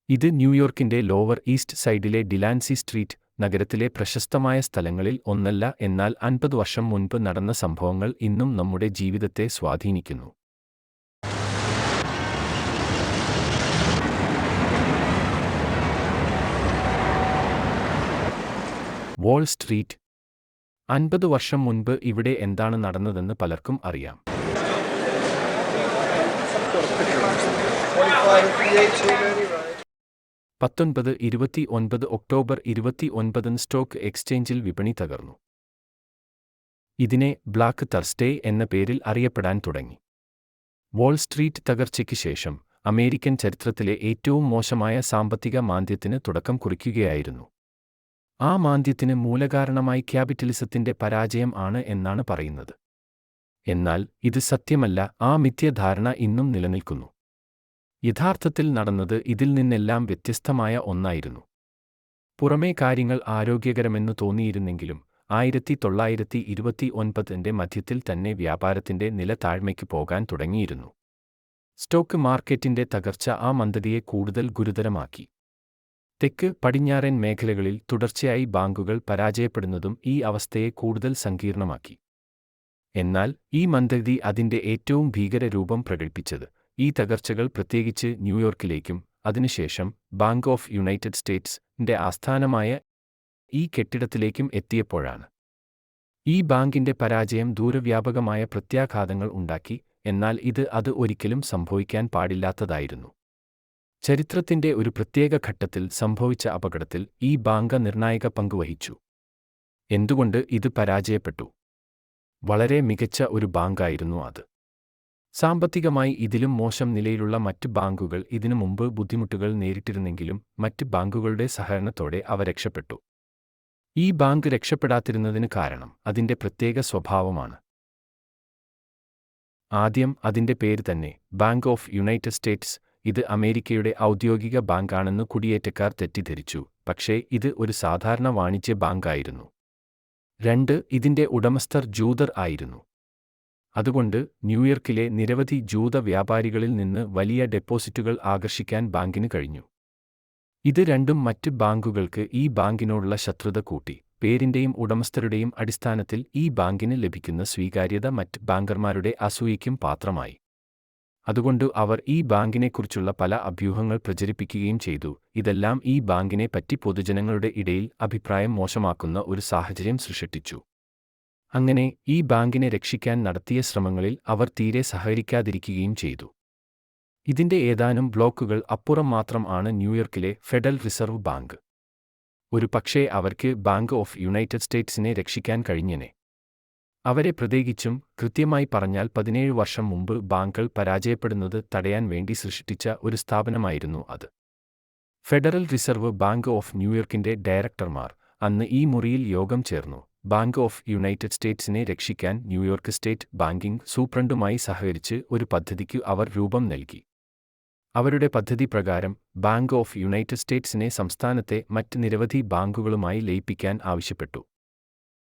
ഇത് ന്യൂയോർക്കിന്റെ lower east സൈഡിലെ ഡിലാൻസി street നഗരത്തിലെ പ്രശസ്തമായ സ്ഥലങ്ങളിൽ ഒന്നല്ല, എന്നാൽ 50 വർഷം മുൻപ് നടന്ന സംഭവങ്ങൾ ഇന്നും നമ്മുടെ ജീവിതത്തെ സ്വാധീനിക്കുന്നു. Wall Street. 50 വർഷം മുൻപ് ഇവിടെ എന്താണ് നടന്നതെന്ന് പലർക്കും അറിയാം. 1929 ഒക്ടോബർ 29 സ്റ്റോക്ക് എക്സ്ചേഞ്ചിൽ വിപണി തകർന്നു. ഇതിനെ ബ്ലാക്ക് തർസ്ഡേ എന്ന പേരിൽ അറിയപ്പെടാൻ തുടങ്ങി. വാൾ സ്ട്രീറ്റ് തകർച്ചയ്ക്ക് ശേഷം അമേരിക്കൻ ചരിത്രത്തിലെ ഏറ്റവും മോശമായ സാമ്പത്തിക മാന്ദ്യത്തിന് തുടക്കം കുറിക്കുകയായിരുന്നു. ആ മാന്ദ്യത്തിന് മൂലകാരണമായി ക്യാപിറ്റലിസത്തിന്റെ പരാജയം ആണ് എന്നാണ് പറയുന്നത്. എന്നാൽ ഇത് സത്യമല്ല. ആ മിഥ്യാധാരണ ഇന്നും നിലനിൽക്കുന്നു. യഥാർത്ഥത്തിൽ നടന്നത് ഇതിൽ നിന്നെല്ലാം വ്യത്യസ്തമായ ഒന്നായിരുന്നു. പുറമേ കാര്യങ്ങൾ ആരോഗ്യകരമെന്നു തോന്നിയിരുന്നെങ്കിലും 1929 മധ്യത്തിൽ തന്നെ വ്യാപാരത്തിന്റെ നില താഴ്മയ്ക്ക് പോകാൻ തുടങ്ങിയിരുന്നു. സ്റ്റോക്ക് മാർക്കറ്റിന്റെ തകർച്ച ആ മന്ദഗതിയെ കൂടുതൽ ഗുരുതരമാക്കി. തെക്ക് പടിഞ്ഞാറൻ മേഖലകളിൽ തുടർച്ചയായി ബാങ്കുകൾ പരാജയപ്പെടുന്നതും ഈ അവസ്ഥയെ കൂടുതൽ സങ്കീർണമാക്കി. എന്നാൽ ഈ മന്ദഗതി അതിന്റെ ഏറ്റവും ഭീകര രൂപം പ്രകടിപ്പിച്ചത് ഈ തകർച്ചകൾ പ്രത്യേകിച്ച് ന്യൂയോർക്കിലേക്കും അതിനുശേഷം ബാങ്ക് ഓഫ് യുണൈറ്റഡ് സ്റ്റേറ്റ്സിന്റെ ആസ്ഥാനമായ ഈ കെട്ടിടത്തിലേക്കും എത്തിയപ്പോഴാണ്. ഈ ബാങ്കിന്റെ പരാജയം ദൂരവ്യാപകമായ പ്രത്യാഘാതങ്ങൾ ഉണ്ടാക്കി, എന്നാൽ അത് ഒരിക്കലും സംഭവിക്കാൻ പാടില്ലാത്തതായിരുന്നു. ചരിത്രത്തിന്റെ ഒരു പ്രത്യേക ഘട്ടത്തിൽ സംഭവിച്ച അപകടത്തിൽ ഈ ബാങ്ക് നിർണായക പങ്ക് വഹിച്ചു. എന്തുകൊണ്ട് ഇത് പരാജയപ്പെട്ടു? വളരെ മികച്ച ഒരു ബാങ്കായിരുന്നു അത്. സാമ്പത്തികമായി ഇതിലും മോശം നിലയിലുള്ള മറ്റ് ബാങ്കുകൾ ഇതിനു മുമ്പ് ബുദ്ധിമുട്ടുകൾ നേരിട്ടിരുന്നെങ്കിലും മറ്റ് ബാങ്കുകളുടെ സഹകരണത്തോടെ അവ രക്ഷപ്പെട്ടു. ഈ ബാങ്ക് രക്ഷപ്പെടാതിരുന്നതിന് കാരണം അതിന്റെ പ്രത്യേക സ്വഭാവമാണ്. ആദ്യം അതിന്റെ പേര് തന്നെ, ബാങ്ക് ഓഫ് യുണൈറ്റഡ് സ്റ്റേറ്റ്സ്. ഇത് അമേരിക്കയുടെ ഔദ്യോഗിക ബാങ്കാണെന്ന് കുടിയേറ്റക്കാർ തെറ്റിദ്ധരിച്ചു, പക്ഷേ ഇത് ഒരു സാധാരണ വാണിജ്യ ബാങ്കായിരുന്നു. 2. ഇതിന്റെ ഉടമസ്ഥർ ജൂതർ ആയിരുന്നു. അതുകൊണ്ട് ന്യൂയോർക്കിലെ നിരവധി ജൂത വ്യാപാരികളിൽ നിന്ന് വലിയ ഡെപ്പോസിറ്റുകൾ ആകർഷിക്കാൻ ബാങ്കിന് കഴിഞ്ഞു. ഇത് രണ്ടും മറ്റ് ബാങ്കുകൾക്ക് ഈ ബാങ്കിനോടുള്ള ശത്രുത കൂട്ടി. പേരിന്റെയും ഉടമസ്ഥരുടെയും അടിസ്ഥാനത്തിൽ ഈ ബാങ്കിന് ലഭിക്കുന്ന സ്വീകാര്യത മറ്റ് ബാങ്കർമാരുടെ അസൂയയ്ക്കും പാത്രമായി. അതുകൊണ്ട് അവർ ഈ ബാങ്കിനെക്കുറിച്ചുള്ള പല അഭ്യൂഹങ്ങൾ പ്രചരിപ്പിക്കുകയും ചെയ്തു. ഇതെല്ലാം ഈ ബാങ്കിനെ പറ്റി പൊതുജനങ്ങളുടെ ഇടയിൽ അഭിപ്രായം മോശമാക്കുന്ന ഒരു സാഹചര്യം സൃഷ്ടിച്ചു. അങ്ങനെ ഈ ബാങ്കിനെ രക്ഷിക്കാൻ നടത്തിയ ശ്രമങ്ങളിൽ അവർ തീരെ സഹകരിക്കാതിരിക്കുകയും ചെയ്തു. ഇതിന്റെ ഏതാനും ബ്ലോക്കുകൾ അപ്പുറം മാത്രം ആണ് ന്യൂയോർക്കിലെ ഫെഡറൽ റിസർവ് ബാങ്ക്. ഒരു പക്ഷേ അവർക്ക് ബാങ്ക് ഓഫ് യുണൈറ്റഡ് സ്റ്റേറ്റ്സിനെ രക്ഷിക്കാൻ കഴിഞ്ഞേനെ. അവരെ പ്രത്യേകിച്ചും, കൃത്യമായി പറഞ്ഞാൽ 17 വർഷം മുമ്പ് ബാങ്കുകൾ പരാജയപ്പെടുന്നത് തടയാൻ വേണ്ടി സൃഷ്ടിച്ച ഒരു സ്ഥാപനമായിരുന്നു അത്. ഫെഡറൽ റിസർവ് ബാങ്ക് ഓഫ് ന്യൂയോർക്കിന്റെ ഡയറക്ടർമാർ അന്ന് ഈ മുറിയിൽ യോഗം ചേർന്നു. ബാങ്ക് ഓഫ് യുണൈറ്റഡ് സ്റ്റേറ്റ്സിനെ രക്ഷിക്കാൻ ന്യൂയോർക്ക് സ്റ്റേറ്റ് ബാങ്കിംഗ് സൂപ്രണ്ടുമായി സഹകരിച്ച് ഒരു പദ്ധതിക്ക് അവർ രൂപം നൽകി. അവരുടെ പദ്ധതി പ്രകാരം ബാങ്ക് ഓഫ് യുണൈറ്റഡ് സ്റ്റേറ്റ്സിനെ സംസ്ഥാനത്തെ മറ്റ് നിരവധി ബാങ്കുകളുമായി ലയിപ്പിക്കാൻ ആവശ്യപ്പെട്ടു.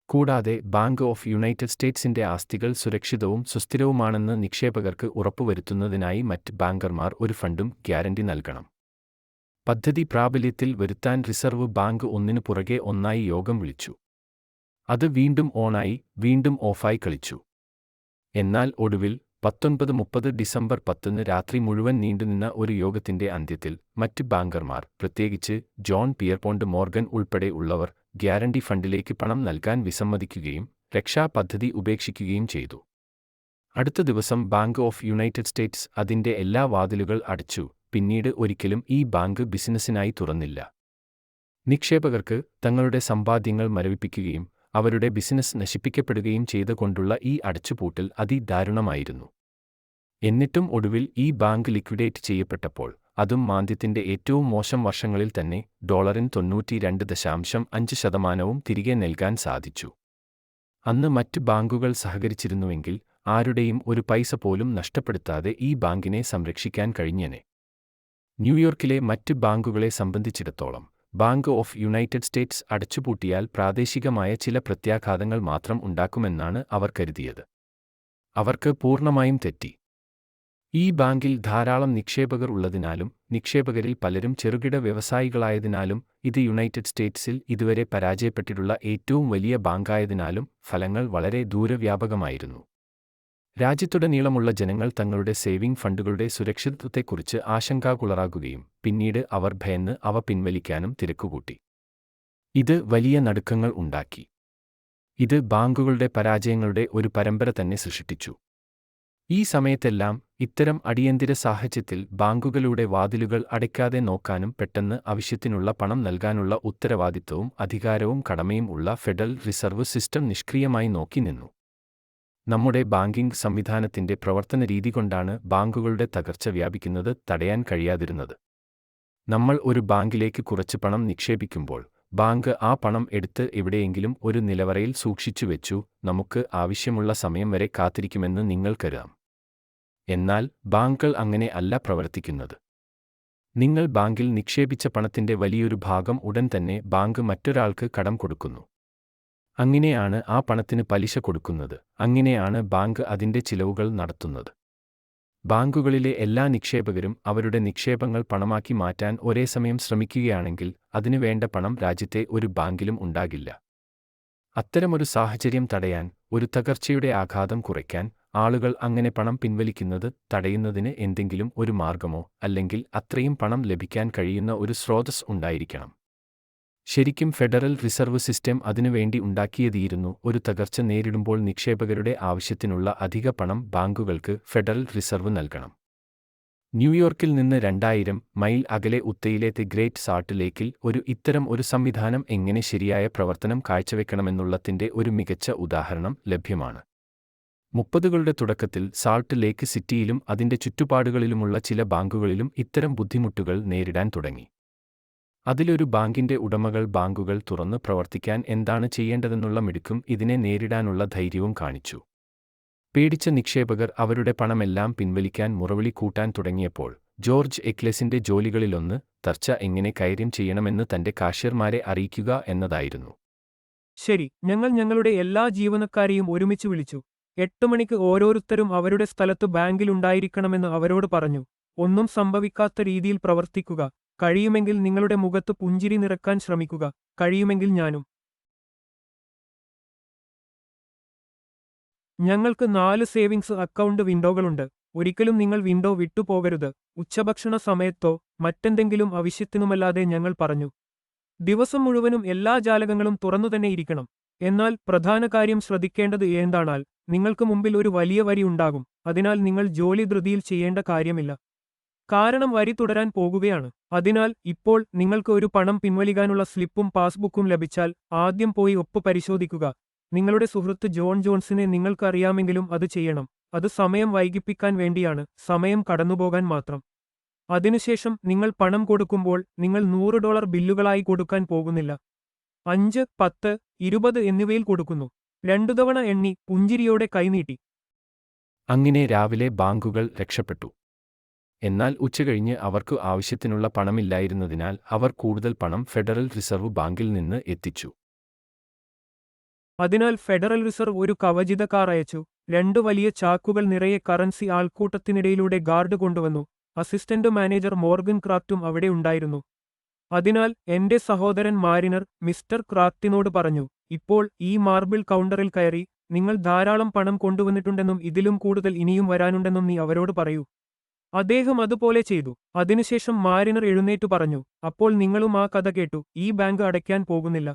കൂടാതെ ബാങ്ക് ഓഫ് യുണൈറ്റഡ് സ്റ്റേറ്റ്സിന്റെ ആസ്തികൾ സുരക്ഷിതവും സുസ്ഥിരവുമാണെന്ന് നിക്ഷേപകർക്ക് ഉറപ്പുവരുത്തുന്നതിനായി മറ്റ് ബാങ്കർമാർ ഒരു ഫണ്ടും ഗ്യാരണ്ടി നൽകണം. പദ്ധതി പ്രാബല്യത്തിൽ വരുത്താൻ റിസർവ് ബാങ്ക് ഒന്നിനു പുറകെ ഒന്നായി യോഗം വിളിച്ചു. അത് വീണ്ടും ഓണായി വീണ്ടും ഓഫായി കളിച്ചു. എന്നാൽ ഒടുവിൽ 1930 ഡിസംബർ 10 രാത്രി മുഴുവൻ നീണ്ടുനിന്ന ഒരു യോഗത്തിന്റെ അന്ത്യത്തിൽ മറ്റ് ബാങ്കർമാർ, പ്രത്യേകിച്ച് ജോൺ പിയർപോണ്ട് മോർഗൻ ഉൾപ്പെടെ ഉള്ളവർ, ഗ്യാരണ്ടി ഫണ്ടിലേക്ക് പണം നൽകാൻ വിസമ്മതിക്കുകയും രക്ഷാപദ്ധതി ഉപേക്ഷിക്കുകയും ചെയ്തു. അടുത്ത ദിവസം ബാങ്ക് ഓഫ് യുണൈറ്റഡ് സ്റ്റേറ്റ്സ് അതിന്റെ എല്ലാ വാതിലുകൾ അടച്ചു. പിന്നീട് ഒരിക്കലും ഈ ബാങ്ക് ബിസിനസ്സിനായി തുറന്നില്ല. നിക്ഷേപകർക്ക് തങ്ങളുടെ സമ്പാദ്യങ്ങൾ മരവിപ്പിക്കുകയും അവരുടെ ബിസിനസ് നശിപ്പിക്കപ്പെടുകയും ചെയ്തുകൊണ്ടുള്ള ഈ അടച്ചുപൂട്ടൽ അതിദാരുണമായിരുന്നു. എന്നിട്ടും ഒടുവിൽ ഈ ബാങ്ക് ലിക്വിഡേറ്റ് ചെയ്യപ്പെട്ടപ്പോൾ, അതും മാന്ദ്യത്തിന്റെ ഏറ്റവും മോശം വർഷങ്ങളിൽ തന്നെ, $92.5% തിരികെ നൽകാൻ സാധിച്ചു. അന്ന് മറ്റ് ബാങ്കുകൾ സഹകരിച്ചിരുന്നുവെങ്കിൽ ആരുടെയും ഒരു പൈസ പോലും നഷ്ടപ്പെടുത്താതെ ഈ ബാങ്കിനെ സംരക്ഷിക്കാൻ കഴിഞ്ഞേനെ. ന്യൂയോർക്കിലെ മറ്റ് ബാങ്കുകളെ സംബന്ധിച്ചിടത്തോളം ബാങ്ക് ഓഫ് യുണൈറ്റഡ് സ്റ്റേറ്റ്സ് അടച്ചുപൂട്ടിയാൽ പ്രാദേശികമായ ചില പ്രത്യാഘാതങ്ങൾ മാത്രം ഉണ്ടാക്കുമെന്നാണ് അവർ കരുതിയത്. അവർക്ക് പൂർണ്ണമായും തെറ്റി. ഈ ബാങ്കിൽ ധാരാളം നിക്ഷേപകർ ഉള്ളതിനാലും നിക്ഷേപകരിൽ പലരും ചെറുകിട വ്യവസായികളായതിനാലും ഇത് യുണൈറ്റഡ് സ്റ്റേറ്റ്സിൽ ഇതുവരെ പരാജയപ്പെട്ടിട്ടുള്ള ഏറ്റവും വലിയ ബാങ്കായതിനാലും ഫലങ്ങൾ വളരെ ദൂരവ്യാപകമായിരുന്നു. രാജ്യത്തുടനീളമുള്ള ജനങ്ങൾ തങ്ങളുടെ സേവിംഗ് ഫണ്ടുകളുടെ സുരക്ഷിതത്വത്തെക്കുറിച്ച് ആശങ്കാകുലരാകുകയും പിന്നീട് അവർ ഭയന്ന് അവ പിൻവലിക്കാനും തിരക്കുകൂട്ടി. ഇത് വലിയ നടുക്കങ്ങൾ ഉണ്ടാക്കി. ഇത് ബാങ്കുകളുടെ പരാജയങ്ങളുടെ ഒരു പരമ്പര തന്നെ സൃഷ്ടിച്ചു. ഈ സമയത്തെല്ലാം ഇത്തരം അടിയന്തിര സാഹചര്യത്തിൽ ബാങ്കുകളുടെ വാതിലുകൾ അടയ്ക്കാതെ നോക്കാനും പെട്ടെന്ന് ആവശ്യത്തിനുള്ള പണം നൽകാനുള്ള ഉത്തരവാദിത്തവും അധികാരവും കടമയും ഉള്ള ഫെഡറൽ റിസർവ് സിസ്റ്റം നിഷ്ക്രിയമായി നോക്കി നിന്നു. നമ്മുടെ ബാങ്കിംഗ് സംവിധാനത്തിന്റെ പ്രവർത്തന രീതി കൊണ്ടാണ് ബാങ്കുകളുടെ തകർച്ച വ്യാപിക്കുന്നത് തടയാൻ കഴിയാതിരുന്നത്. നമ്മൾ ഒരു ബാങ്കിലേക്ക് കുറച്ച് പണം നിക്ഷേപിക്കുമ്പോൾ ബാങ്ക് ആ പണം എടുത്ത് എവിടെയെങ്കിലും ഒരു നിലവറയിൽ സൂക്ഷിച്ചുവെച്ചു നമുക്ക് ആവശ്യമുള്ള സമയം വരെ കാത്തിരിക്കുമെന്ന് നിങ്ങൾ കരുതാം. എന്നാൽ ബാങ്കുകൾ അങ്ങനെ അല്ല പ്രവർത്തിക്കുന്നത്. നിങ്ങൾ ബാങ്കിൽ നിക്ഷേപിച്ച പണത്തിന്റെ വലിയൊരു ഭാഗം ഉടൻ തന്നെ ബാങ്ക് മറ്റൊരാൾക്ക് കടം കൊടുക്കുന്നു. അങ്ങനെയാണ് ആ പണത്തിന് പലിശ കൊടുക്കുന്നത്. അങ്ങനെയാണ് ബാങ്ക് അതിന്റെ ചിലവുകൾ നടത്തുന്നത്. ബാങ്കുകളിലെ എല്ലാ നിക്ഷേപകരും അവരുടെ നിക്ഷേപങ്ങൾ പണമാക്കി മാറ്റാൻ ഒരേ സമയം ശ്രമിക്കുകയാണെങ്കിൽ അതിനു വേണ്ട പണം രാജ്യത്തെ ഒരു ബാങ്കിലും ഉണ്ടാകില്ല. അത്തരമൊരു സാഹചര്യം തടയാൻ, ഒരു തകർച്ചയുടെ ആഘാതം കുറയ്ക്കാൻ, ആളുകൾ അങ്ങനെ പണം പിൻവലിക്കുന്നത് തടയുന്നതിന് എന്തെങ്കിലും ഒരു മാർഗമോ അല്ലെങ്കിൽ അത്രയും പണം ലഭിക്കാൻ കഴിയുന്ന ഒരു സ്രോതസ് ഉണ്ടായിരിക്കണം. ശരിക്കും ഫെഡറൽ റിസർവ് സിസ്റ്റം അതിനുവേണ്ടി ഉണ്ടാക്കിയതായിരുന്നു. ഒരു തകർച്ച നേരിടുമ്പോൾ നിക്ഷേപകരുടെ ആവശ്യത്തിനുള്ള അധിക പണം ബാങ്കുകൾക്ക് ഫെഡറൽ റിസർവ് നൽകണം. ന്യൂയോർക്കിൽ നിന്ന് 2000 മൈൽ അകലെ ഉത്തയിലെ ദി ഗ്രേറ്റ് സാൾട്ട് ലേക്കിൽ ഇത്തരം ഒരു സംവിധാനം എങ്ങനെ ശരിയായ പ്രവർത്തനം കാഴ്ചവെക്കണമെന്നുള്ളതിന്റെ ഒരു മികച്ച ഉദാഹരണം ലഭ്യമാണ്. 30കളുടെ തുടക്കത്തിൽ സാൾട്ട് ലേക്ക് സിറ്റിയിലും അതിന്റെ ചുറ്റുപാടുകളിലുമുള്ള ചില ബാങ്കുകളിലും ഇത്തരം ബുദ്ധിമുട്ടുകൾ നേരിടാൻ തുടങ്ങി. അതിലൊരു ബാങ്കിന്റെ ഉടമകൾ ബാങ്കുകൾ തുറന്ന് പ്രവർത്തിക്കാൻ എന്താണ് ചെയ്യേണ്ടതെന്നുള്ള മിടുക്കും ഇതിനെ നേരിടാനുള്ള ധൈര്യവും കാണിച്ചു. പേടിച്ച നിക്ഷേപകർ അവരുടെ പണമെല്ലാം പിൻവലിക്കാൻ മുറവിളി കൂട്ടാൻ തുടങ്ങിയപ്പോൾ ജോർജ് എക്ലെസിന്റെ ജോലികളിലൊന്ന് തർച്ച എങ്ങനെ കൈകാര്യം ചെയ്യണമെന്ന് തന്റെ കാഷ്യർമാരെ അറിയിക്കുക എന്നതായിരുന്നു. ശരി, ഞങ്ങൾ ഞങ്ങളുടെ എല്ലാ ജീവനക്കാരെയും ഒരുമിച്ച് വിളിച്ചു. 8 മണിക്ക് ഓരോരുത്തരും അവരുടെ സ്ഥലത്ത് ബാങ്കിലുണ്ടായിരിക്കണമെന്ന് അവരോട് പറഞ്ഞു. ഒന്നും സംഭവിക്കാത്ത രീതിയിൽ പ്രവർത്തിക്കുക. കഴിയുമെങ്കിൽ നിങ്ങളുടെ മുഖത്ത് പുഞ്ചിരി നിറക്കാൻ ശ്രമിക്കുക. കഴിയുമെങ്കിൽ ഞാനും. ഞങ്ങൾക്ക് 4 സേവിങ്സ് അക്കൗണ്ട് വിൻഡോകളുണ്ട്. ഒരിക്കലും നിങ്ങൾ വിൻഡോ വിട്ടുപോകരുത്. ഉച്ചഭക്ഷണ സമയത്തോ മറ്റെന്തെങ്കിലും ആവശ്യത്തിനുമല്ലാതെ ഞങ്ങൾ പറഞ്ഞു. ദിവസം മുഴുവനും എല്ലാ ജാലകങ്ങളും തുറന്നുതന്നെ ഇരിക്കണം. എന്നാൽ പ്രധാന കാര്യം ശ്രദ്ധിക്കേണ്ടത് എന്താണാൽ നിങ്ങൾക്ക് മുമ്പിൽ ഒരു വലിയ വരി ഉണ്ടാകും. അതിനാൽ നിങ്ങൾ ജോലി ധൃതിയിൽ ചെയ്യേണ്ട കാര്യമില്ല. കാരണം വരി തുടരാൻ പോകുകയാണ്. അതിനാൽ ഇപ്പോൾ നിങ്ങൾക്ക് ഒരു പണം പിൻവലിക്കാനുള്ള സ്ലിപ്പും പാസ്ബുക്കും ലഭിച്ചാൽ ആദ്യം പോയി ഒപ്പ് പരിശോധിക്കുക. നിങ്ങളുടെ സുഹൃത്ത് ജോൺ ജോൺസിനെ നിങ്ങൾക്ക് അറിയാമെങ്കിലും അത് ചെയ്യണം. അത് സമയം വൈകിപ്പിക്കാൻ വേണ്ടിയാണ്, സമയം കടന്നുപോകാൻ മാത്രം. അതിനുശേഷം നിങ്ങൾ പണം കൊടുക്കുമ്പോൾ നിങ്ങൾ $100 ബില്ലുകളായി കൊടുക്കാൻ പോകുന്നില്ല. 5, 10, 20 എന്നിവയിൽ കൊടുക്കുന്നു. 2 തവണ എണ്ണി പുഞ്ചിരിയോടെ കൈനീട്ടി. അങ്ങനെ രാവിലെ ബാങ്കുകൾ രക്ഷപ്പെട്ടു. എന്നാൽ ഉച്ചകഴിഞ്ഞ് അവർക്ക് ആവശ്യത്തിനുള്ള പണമില്ലായിരുന്നതിനാൽ അവർ കൂടുതൽ പണം ഫെഡറൽ റിസർവ് ബാങ്കിൽ നിന്ന് എത്തിച്ചു. അതിനാൽ ഫെഡറൽ റിസർവ് ഒരു കവചിത കാർ അയച്ചു. 2 വലിയ ചാക്കുകൾ നിറയെ കറൻസി ആൾക്കൂട്ടത്തിനിടയിലൂടെ ഗാർഡ് കൊണ്ടുവന്നു. അസിസ്റ്റന്റ് മാനേജർ മോർഗൻ ക്രാഫ്റ്റും അവിടെ ഉണ്ടായിരുന്നു. അതിനാൽ എന്റെ സഹോദരൻ മാരിനർ മിസ്റ്റർ ക്രാഫ്റ്റിനോട് പറഞ്ഞു, ഇപ്പോൾ ഈ മാർബിൾ കൗണ്ടറിൽ കയറി നിങ്ങൾ ധാരാളം പണം കൊണ്ടുവന്നിട്ടുണ്ടെന്നും ഇതിലും കൂടുതൽ ഇനിയും വരാനുണ്ടെന്നും നീ അവരോട് പറയൂ. അദ്ദേഹം അതുപോലെ ചെയ്തു. അതിനുശേഷം മാരിനർ എഴുന്നേറ്റു പറഞ്ഞു, അപ്പോൾ നിങ്ങളും ആ കഥ കേട്ടു. ഈ ബാങ്ക് അടയ്ക്കാൻ പോകുന്നില്ല.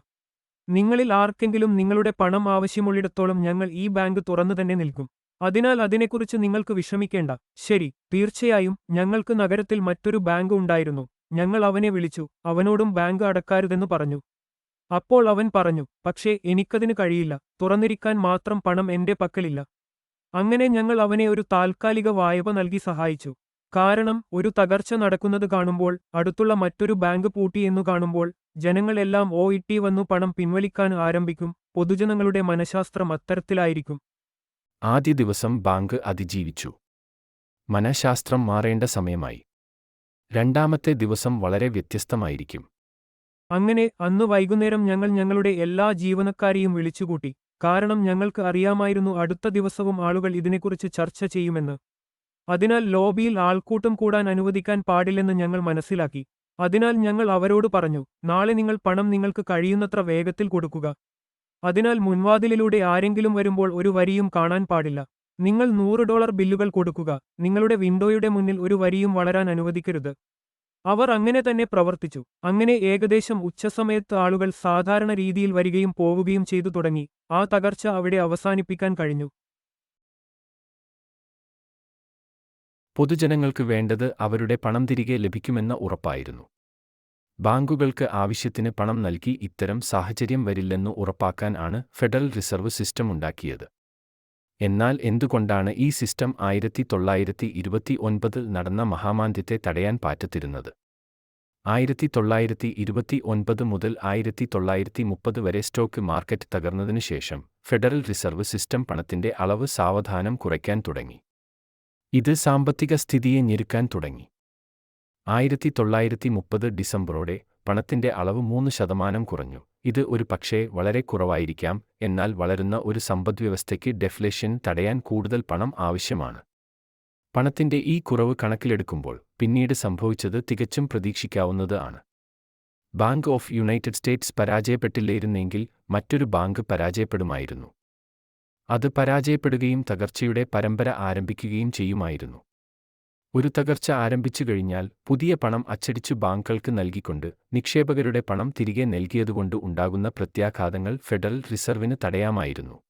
നിങ്ങളിൽ ആർക്കെങ്കിലും നിങ്ങളുടെ പണം ആവശ്യമുള്ളിടത്തോളം ഞങ്ങൾ ഈ ബാങ്ക് തുറന്നു തന്നെ നിൽക്കും. അതിനാൽ അതിനെക്കുറിച്ച് നിങ്ങൾക്ക് വിഷമിക്കേണ്ട. ശരി, തീർച്ചയായും ഞങ്ങൾക്ക് നഗരത്തിൽ മറ്റൊരു ബാങ്ക് ഉണ്ടായിരുന്നു. ഞങ്ങൾ അവനെ വിളിച്ചു. അവനോടും ബാങ്ക് അടക്കാരുതെന്ന് പറഞ്ഞു. അപ്പോൾ അവൻ പറഞ്ഞു, പക്ഷേ എനിക്കതിന് കഴിയില്ല. തുറന്നിരിക്കാൻ മാത്രം പണം എന്റെ പക്കലില്ല. അങ്ങനെ ഞങ്ങൾ അവനെ ഒരു താൽക്കാലിക വായ്പ നൽകി സഹായിച്ചു. കാരണം ഒരു തകർച്ച നടക്കുന്നത് കാണുമ്പോൾ, അടുത്തുള്ള മറ്റൊരു ബാങ്ക് പൂട്ടിയെന്നു കാണുമ്പോൾ ജനങ്ങൾ എല്ലാം OIT വന്നു പണം പിൻവലിക്കാൻ ആരംഭിക്കും. പൊതുജനങ്ങളുടെ മനഃശാസ്ത്രം അത്തരത്തിലായിരിക്കും. ആദ്യ ദിവസം ബാങ്ക് അതിജീവിച്ചു. മനഃശാസ്ത്രം മാറേണ്ട സമയമായി. രണ്ടാമത്തെ ദിവസം വളരെ വ്യത്യസ്തമായിരിക്കും. അങ്ങനെ അന്ന് വൈകുന്നേരം ഞങ്ങൾ ഞങ്ങളുടെ എല്ലാ ജീവനക്കാരെയും വിളിച്ചുകൂട്ടി. കാരണം ഞങ്ങൾക്ക് അറിയാമായിരുന്നു അടുത്ത ദിവസവും ആളുകൾ ഇതിനെക്കുറിച്ച് ചർച്ച ചെയ്യുമെന്ന്. അതിനാൽ ലോബിയിൽ ആൾക്കൂട്ടം കൂടാൻ അനുവദിക്കാൻ പാടില്ലെന്ന് ഞങ്ങൾ മനസ്സിലാക്കി. അതിനാൽ ഞങ്ങൾ അവരോട് പറഞ്ഞു, നാളെ നിങ്ങൾ പണം നിങ്ങൾക്ക് കഴിയുന്നത്ര വേഗത്തിൽ കൊടുക്കുക. അതിനാൽ മുൻവാതിലിലൂടെ ആരെങ്കിലും വരുമ്പോൾ ഒരു വരിയും കാണാൻ പാടില്ല. നിങ്ങൾ $100 ബില്ലുകൾ കൊടുക്കുക. നിങ്ങളുടെ വിൻഡോയുടെ മുന്നിൽ ഒരു വരിയും വളരാൻ അനുവദിക്കരുത്. അവർ അങ്ങനെ തന്നെ പ്രവർത്തിച്ചു. അങ്ങനെ ഏകദേശം ഉച്ചസമയത്ത് ആളുകൾ സാധാരണ രീതിയിൽ വരികയും പോവുകയും ചെയ്തു തുടങ്ങി. ആ തകർച്ച അവിടെ അവസാനിപ്പിക്കാൻ കഴിഞ്ഞു. പൊതുജനങ്ങൾക്ക് വേണ്ടത് അവരുടെ പണം തിരികെ ലഭിക്കുമെന്ന ഉറപ്പായിരുന്നു. ബാങ്കുകൾക്ക് ആവശ്യത്തിന് പണം നൽകി ഇത്തരം സാഹചര്യം വരില്ലെന്നു ഉറപ്പാക്കാൻ ആണ് ഫെഡറൽ റിസർവ് സിസ്റ്റം ഉണ്ടാക്കിയത്. എന്നാൽ എന്തുകൊണ്ടാണ് ഈ സിസ്റ്റം 1929 നടന്ന മഹാമാന്ദ്യത്തെ തടയാൻ പറ്റാതിരുന്നത്? 1929 മുതൽ 1930 വരെ സ്റ്റോക്ക് മാർക്കറ്റ് തകർന്നതിനു ശേഷം ഫെഡറൽ റിസർവ് സിസ്റ്റം പണത്തിന്റെ അളവ് സാവധാനം കുറയ്ക്കാൻ തുടങ്ങി. ഇത് സാമ്പത്തിക സ്ഥിതിയെ ഞെരുക്കാൻ തുടങ്ങി. 1930 ഡിസംബറോടെ പണത്തിന്റെ അളവ് 3% കുറഞ്ഞു. ഇത് ഒരു പക്ഷേ വളരെ കുറവായിരിക്കാം, എന്നാൽ വളരുന്ന ഒരു സമ്പദ്വ്യവസ്ഥയ്ക്ക് ഡെഫ്ലേഷൻ തടയാൻ കൂടുതൽ പണം ആവശ്യമാണ്. പണത്തിന്റെ ഈ കുറവ് കണക്കിലെടുക്കുമ്പോൾ പിന്നീട് സംഭവിച്ചത് തികച്ചും പ്രതീക്ഷിക്കാവുന്നത് ആണ്. ബാങ്ക് ഓഫ് യുണൈറ്റഡ് സ്റ്റേറ്റ്സ് പരാജയപ്പെട്ടില്ലായിരുന്നെങ്കിൽ മറ്റൊരു ബാങ്ക് പരാജയപ്പെടുമായിരുന്നു. അത് പരാജയപ്പെടുകയും തകർച്ചയുടെ പരമ്പര ആരംഭിക്കുകയും ചെയ്യുമായിരുന്നു. ഒരു തകർച്ച ആരംഭിച്ചു കഴിഞ്ഞാൽ പുതിയ പണം അച്ചടിച്ചു ബാങ്കുകൾക്ക് നൽകിക്കൊണ്ട് നിക്ഷേപകരുടെ പണം തിരികെ നൽകിയതുകൊണ്ട് ഉണ്ടാകുന്ന പ്രത്യാഘാതങ്ങൾ ഫെഡറൽ റിസർവിന് തടയാമായിരുന്നു.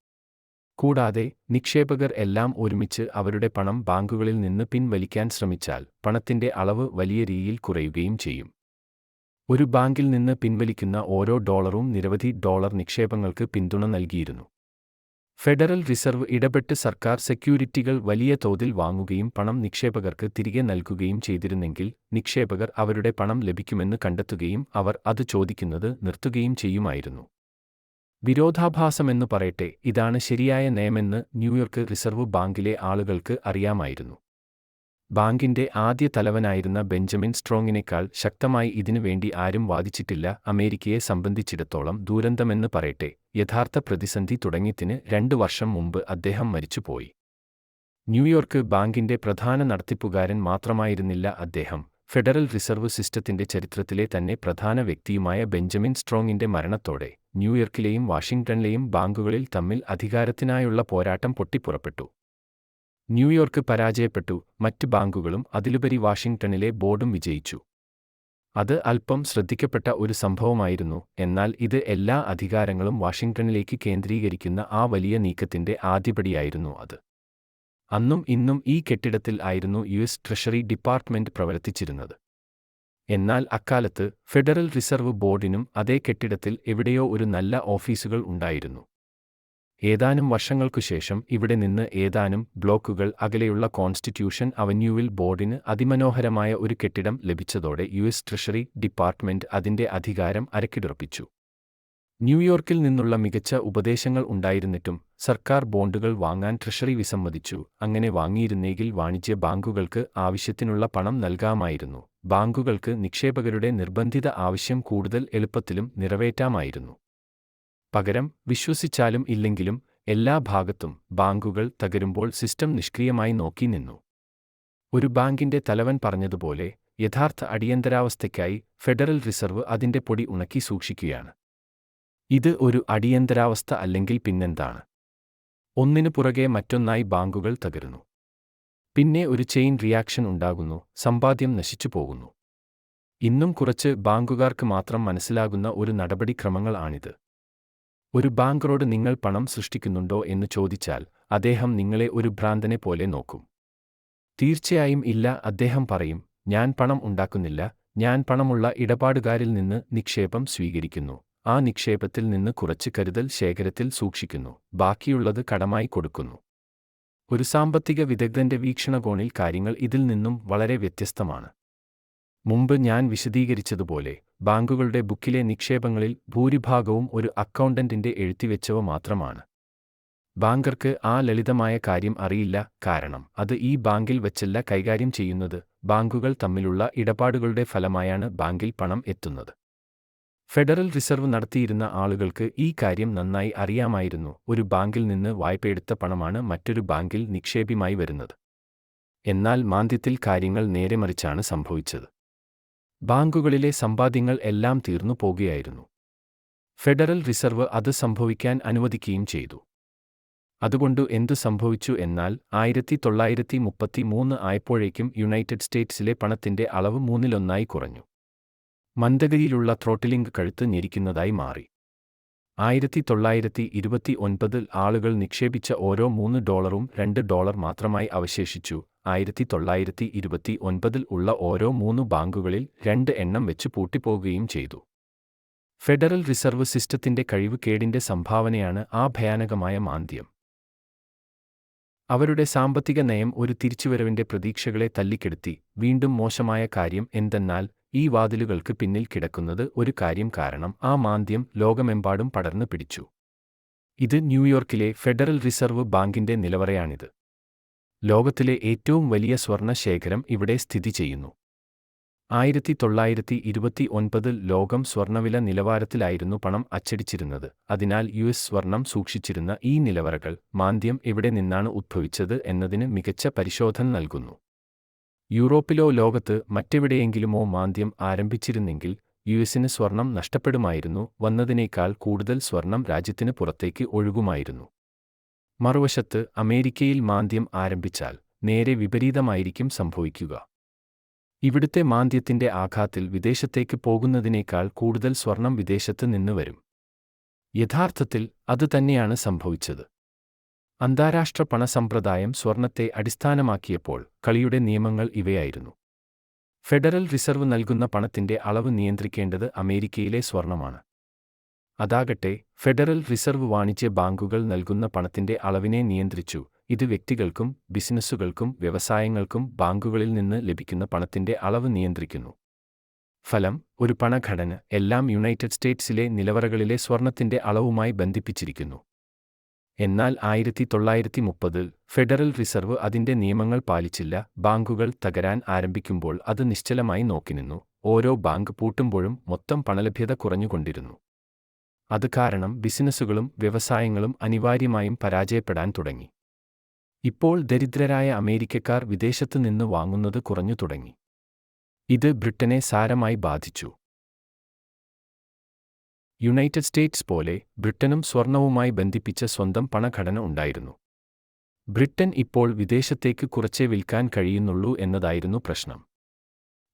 കൂടാതെ നിക്ഷേപകർ എല്ലാം ഒരുമിച്ച് അവരുടെ പണം ബാങ്കുകളിൽ നിന്ന് പിൻവലിക്കാൻ ശ്രമിച്ചാൽ പണത്തിന്റെ അളവ് വലിയ രീതിയിൽ കുറയുകയും ചെയ്യും. ഒരു ബാങ്കിൽ നിന്ന് പിൻവലിക്കുന്ന ഓരോ ഡോളറും നിരവധി ഡോളർ നിക്ഷേപങ്ങൾക്ക് പിന്തുണ നൽകിയിരുന്നു. ഫെഡറൽ റിസർവ് ഇടപെട്ട് സർക്കാർ സെക്യൂരിറ്റികൾ വലിയ തോതിൽ വാങ്ങുകയും പണം നിക്ഷേപകർക്ക് തിരികെ നൽകുകയും ചെയ്തിരുന്നെങ്കിൽ നിക്ഷേപകർ അവരുടെ പണം ലഭിക്കുമെന്ന് കണ്ടെത്തുകയും അവർ അത് ചോദിക്കുന്നത് നിർത്തുകയും ചെയ്യുമായിരുന്നു. വിരോധാഭാസമെന്നു പറയട്ടെ, ഇതാണ് ശരിയായ നയമെന്ന് ന്യൂയോർക്ക് റിസർവ് ബാങ്കിലെ ആളുകൾക്ക് അറിയാമായിരുന്നു. ബാങ്കിന്റെ ആദ്യ തലവനായിരുന്ന ബെഞ്ചമിൻ സ്ട്രോങ്ങിനേക്കാൾ ശക്തമായി ഇതിനു വേണ്ടി ആരും വാദിച്ചിട്ടില്ല. അമേരിക്കയെ സംബന്ധിച്ചിടത്തോളം ദുരന്തമെന്ന് പറയട്ടെ, യഥാർത്ഥ പ്രതിസന്ധി തുടങ്ങിയതിന് 2 വർഷം മുമ്പ് അദ്ദേഹം മരിച്ചുപോയി. ന്യൂയോർക്ക് ബാങ്കിന്റെ പ്രധാന നടത്തിപ്പുകാരൻ മാത്രമായിരുന്നില്ല അദ്ദേഹം, ഫെഡറൽ റിസർവ് സിസ്റ്റത്തിന്റെ ചരിത്രത്തിലെ തന്നെ പ്രധാന വ്യക്തിയുമായ ബെഞ്ചമിൻ സ്ട്രോങ്ങിന്റെ മരണത്തോടെ ന്യൂയോർക്കിലെയും വാഷിംഗ്ടണിലെയും ബാങ്കുകളിൽ തമ്മിൽ അധികാരത്തിനായുള്ള പോരാട്ടം പൊട്ടിപ്പുറപ്പെട്ടു. ന്യൂയോർക്ക് പരാജയപ്പെട്ടു, മറ്റ് ബാങ്കുകളും അതിലുപരി വാഷിംഗ്ടണിലെ ബോർഡും വിജയിച്ചു. അത് അല്പം ശ്രദ്ധിക്കപ്പെട്ട ഒരു സംഭവമായിരുന്നു, എന്നാൽ ഇത് എല്ലാ അധികാരങ്ങളും വാഷിംഗ്ടണിലേക്ക് കേന്ദ്രീകരിക്കുന്ന ആ വലിയ നീക്കത്തിന്റെ ആദ്യപടിയായിരുന്നു അത്. അന്നും ഇന്നും ഈ കെട്ടിടത്തിൽ ആയിരുന്നു യുഎസ് ട്രഷറി ഡിപ്പാർട്ട്മെന്റ് പ്രവർത്തിച്ചിരുന്നത്. എന്നാൽ അക്കാലത്ത് ഫെഡറൽ റിസർവ് ബോർഡിനും അതേ കെട്ടിടത്തിൽ എവിടെയോ ഒരു നല്ല ഓഫീസുകൾ ഉണ്ടായിരുന്നു. ഏതാനും വർഷങ്ങൾക്കുശേഷം ഇവിടെ നിന്ന് ഏതാനും ബ്ലോക്കുകൾ അകലെയുള്ള കോൺസ്റ്റിറ്റ്യൂഷൻ അവന്യൂവിൽ ബോർഡിന് അതിമനോഹരമായ ഒരു കെട്ടിടം ലഭിച്ചതോടെ യുഎസ് ട്രഷറി ഡിപ്പാർട്ട്മെന്റ് അതിന്റെ അധികാരം അരക്കിടുറപ്പിച്ചു. ന്യൂയോർക്കിൽ നിന്നുള്ള മികച്ച ഉപദേശങ്ങൾ ഉണ്ടായിരുന്നിട്ടും സർക്കാർ ബോണ്ടുകൾ വാങ്ങാൻ ട്രഷറി വിസമ്മതിച്ചു. അങ്ങനെ വാങ്ങിയിരുന്നെങ്കിൽ വാണിജ്യ ബാങ്കുകൾക്ക് ആവശ്യത്തിനുള്ള പണം നൽകാമായിരുന്നു. ബാങ്കുകൾക്ക് നിക്ഷേപകരുടെ നിർബന്ധിത ആവശ്യം കൂടുതൽ എളുപ്പത്തിലും നിറവേറ്റാമായിരുന്നു. പകരം വിശ്വസിച്ചാലും ഇല്ലെങ്കിലും എല്ലാ ഭാഗത്തും ബാങ്കുകൾ തകരുമ്പോൾ സിസ്റ്റം നിഷ്ക്രിയമായി നോക്കി നിന്നു. ഒരു ബാങ്കിന്റെ തലവൻ പറഞ്ഞതുപോലെ, യഥാർത്ഥ അടിയന്തരാവസ്ഥയ്ക്കായി ഫെഡറൽ റിസർവ് അതിന്റെ പൊടി ഉണക്കി സൂക്ഷിക്കുകയാണ്. ഇത് ഒരു അടിയന്തരാവസ്ഥ അല്ലെങ്കിൽ പിന്നെന്താണ്? ഒന്നിനു പുറകെ മറ്റൊന്നായി ബാങ്കുകൾ തകരുന്നു. പിന്നെ ഒരു ചെയിൻ റിയാക്ഷൻ ഉണ്ടാകുന്നു, സമ്പാദ്യം നശിച്ചു പോകുന്നു. ഇന്നും കുറച്ച് ബാങ്കുകാർക്ക് മാത്രം മനസ്സിലാകുന്ന ഒരു നടപടിക്രമങ്ങൾ ആണിത്. ഒരു ബാങ്കറോട് നിങ്ങൾ പണം സൃഷ്ടിക്കുന്നുണ്ടോ എന്ന് ചോദിച്ചാൽ അദ്ദേഹം നിങ്ങളെ ഒരു ഭ്രാന്തനെ പോലെ നോക്കും. തീർച്ചയായും ഇല്ല, അദ്ദേഹം പറയും, ഞാൻ പണം ഉണ്ടാക്കുന്നില്ല, ഞാൻ പണമുള്ള ഇടപാടുകാരിൽ നിന്ന് നിക്ഷേപം സ്വീകരിക്കുന്നു, ആ നിക്ഷേപത്തിൽ നിന്ന് കുറച്ച് കരുതൽ ശേഖരത്തിൽ സൂക്ഷിക്കുന്നു, ബാക്കിയുള്ളത് കടമായി കൊടുക്കുന്നു. ഒരു സാമ്പത്തിക വിദഗ്ധന്റെ വീക്ഷണകോണിൽ കാര്യങ്ങൾ ഇതിൽ നിന്നും വളരെ വ്യത്യസ്തമാണ്. മുമ്പ് ഞാൻ വിശദീകരിച്ചതുപോലെ ബാങ്കുകളുടെ ബുക്കിലെ നിക്ഷേപങ്ങളിൽ ഭൂരിഭാഗവും ഒരു അക്കൗണ്ടന്റിന്റെ എഴുതിവെച്ചവ മാത്രമാണ്. ബാങ്കർക്ക് ആ ലളിതമായ കാര്യം അറിയില്ല, കാരണം അത് ഈ ബാങ്കിൽ വച്ചല്ല കൈകാര്യം ചെയ്യുന്നത്. ബാങ്കുകൾ തമ്മിലുള്ള ഇടപാടുകളുടെ ഫലമായാണ് ബാങ്കിൽ പണം എത്തുന്നത്. ഫെഡറൽ റിസർവ് നടത്തിയിരുന്ന ആളുകൾക്ക് ഈ കാര്യം നന്നായി അറിയാമായിരുന്നു. ഒരു ബാങ്കിൽ നിന്ന് വായ്പയെടുത്ത പണമാണ് മറ്റൊരു ബാങ്കിൽ നിക്ഷേപമായി വരുന്നത്. എന്നാൽ മാന്ദ്യത്തിൽ കാര്യങ്ങൾ നേരെ മറിച്ചാണ് സംഭവിച്ചത്. ബാങ്കുകളിലെ സമ്പാദ്യങ്ങൾ എല്ലാം തീർന്നു പോകുകയായിരുന്നു. ഫെഡറൽ റിസർവ് അത് സംഭവിക്കാൻ അനുവദിക്കുകയും ചെയ്തു. അതുകൊണ്ട് എന്തു സംഭവിച്ചു എന്നാൽ 1933 ആയപ്പോഴേക്കും യുണൈറ്റഡ് സ്റ്റേറ്റ്സിലെ പണത്തിന്റെ അളവ് മൂന്നിലൊന്നായി കുറഞ്ഞു. മന്ദഗതിയിലുള്ള ത്രോട്ടിലിംഗ് കഴുത്ത് ഞെരിക്കുന്നതായി മാറി. 1929 ആളുകൾ നിക്ഷേപിച്ച ഓരോ $3 $2 മാത്രമായി അവശേഷിച്ചു. 1929 ഉള്ള ഓരോ 3 ബാങ്കുകളിൽ 2 എണ്ണം വെച്ച് പൂട്ടിപ്പോകുകയും ചെയ്തു. ഫെഡറൽ റിസർവ് സിസ്റ്റത്തിന്റെ കഴിവുകേടിന്റെ സംഭാവനയാണ് ആ ഭയാനകമായ മാന്ദ്യം. അവരുടെ സാമ്പത്തിക നയം ഒരു തിരിച്ചുവരവിന്റെ പ്രതീക്ഷകളെ തല്ലിക്കെടുത്തി. വീണ്ടും മോശമായ കാര്യം എന്തെന്നാൽ ഈ വാതിലുകൾക്ക് പിന്നിൽ കിടക്കുന്നത് ഒരു കാര്യം കാരണം ആ മാന്ദ്യം ലോകമെമ്പാടും പടർന്നു പിടിച്ചു. ഇത് ന്യൂയോർക്കിലെ ഫെഡറൽ റിസർവ് ബാങ്കിന്റെ നിലവറയാണിത്. ലോകത്തിലെ ഏറ്റവും വലിയ സ്വർണ്ണ ശേഖരം ഇവിടെ സ്ഥിതി ചെയ്യുന്നു. 1929 ലോകം സ്വർണ്ണവില നിലവാരത്തിലായിരുന്നു പണം അച്ചടിച്ചിരുന്നത്. അതിനാൽ യുഎസ് സ്വർണം സൂക്ഷിച്ചിരുന്ന ഈ നിലവറകൾ മാന്ദ്യം എവിടെ നിന്നാണ് ഉദ്ഭവിച്ചത് എന്നതിന് മികച്ച പരിശോധന നൽകുന്നു. യൂറോപ്പിലോ ലോകത്ത് മറ്റെവിടെയെങ്കിലുമോ മാന്ദ്യം ആരംഭിച്ചിരുന്നെങ്കിൽ യുഎസിന് സ്വർണം നഷ്ടപ്പെടുമായിരുന്നു. വന്നതിനേക്കാൾ കൂടുതൽ സ്വർണം രാജ്യത്തിന് പുറത്തേക്ക് ഒഴുകുമായിരുന്നു. മറുവശത്ത് അമേരിക്കയിൽ മാന്ദ്യം ആരംഭിച്ചാൽ നേരെ വിപരീതമായിരിക്കും സംഭവിക്കുക. ഇവിടുത്തെ മാന്ദ്യത്തിന്റെ ആഘാതത്തിൽ വിദേശത്തേക്ക് പോകുന്നതിനേക്കാൾ കൂടുതൽ സ്വർണം വിദേശത്ത് നിന്ന് വരും. യഥാർത്ഥത്തിൽ അതുതന്നെയാണ് സംഭവിച്ചത്. അന്താരാഷ്ട്ര പണസമ്പ്രദായം സ്വർണത്തെ അടിസ്ഥാനമാക്കിയപ്പോൾ കളിയുടെ നിയമങ്ങൾ ഇവയായിരുന്നു. ഫെഡറൽ റിസർവ് നൽകുന്ന പണത്തിന്റെ അളവ് നിയന്ത്രിക്കേണ്ടത് അമേരിക്കയിലെ സ്വർണമാണ്. അതാകട്ടെ ഫെഡറൽ റിസർവ് വാണിജ്യ ബാങ്കുകൾ നൽകുന്ന പണത്തിന്റെ അളവിനെ നിയന്ത്രിച്ചു. ഇത് വ്യക്തികൾക്കും ബിസിനസ്സുകൾക്കും വ്യവസായങ്ങൾക്കും ബാങ്കുകളിൽ നിന്ന് ലഭിക്കുന്ന പണത്തിന്റെ അളവ് നിയന്ത്രിക്കുന്നു. ഫലം, ഒരു പണഘടന എല്ലാം യുണൈറ്റഡ് സ്റ്റേറ്റ്സിലെ നിലവറകളിലെ സ്വർണത്തിന്റെ അളവുമായി ബന്ധിപ്പിച്ചിരിക്കുന്നു. എന്നാൽ 1930 ഫെഡറൽ റിസർവ് അതിന്റെ നിയമങ്ങൾ പാലിച്ചില്ല. ബാങ്കുകൾ തകരാൻ ആരംഭിക്കുമ്പോൾ അത് നിശ്ചലമായി നോക്കിനിന്നു. ഓരോ ബാങ്ക് പൂട്ടുമ്പോഴും മൊത്തം പണലഭ്യത കുറഞ്ഞുകൊണ്ടിരുന്നു. അത് കാരണം ബിസിനസ്സുകളും വ്യവസായങ്ങളും അനിവാര്യമായും പരാജയപ്പെടാൻ തുടങ്ങി. ഇപ്പോൾ ദരിദ്രരായ അമേരിക്കക്കാർ വിദേശത്ത് നിന്ന് വാങ്ങുന്നത് കുറഞ്ഞു തുടങ്ങി. ഇത് ബ്രിട്ടനെ സാരമായി ബാധിച്ചു. യുണൈറ്റഡ് സ്റ്റേറ്റ്സ് പോലെ ബ്രിട്ടനും സ്വർണവുമായി ബന്ധിപ്പിച്ച സ്വന്തം പണഘടന ഉണ്ടായിരുന്നു. ബ്രിട്ടൻ ഇപ്പോൾ വിദേശത്തേക്ക് കുറച്ചേ വിൽക്കാൻ കഴിയുന്നുള്ളൂ എന്നതായിരുന്നു പ്രശ്നം.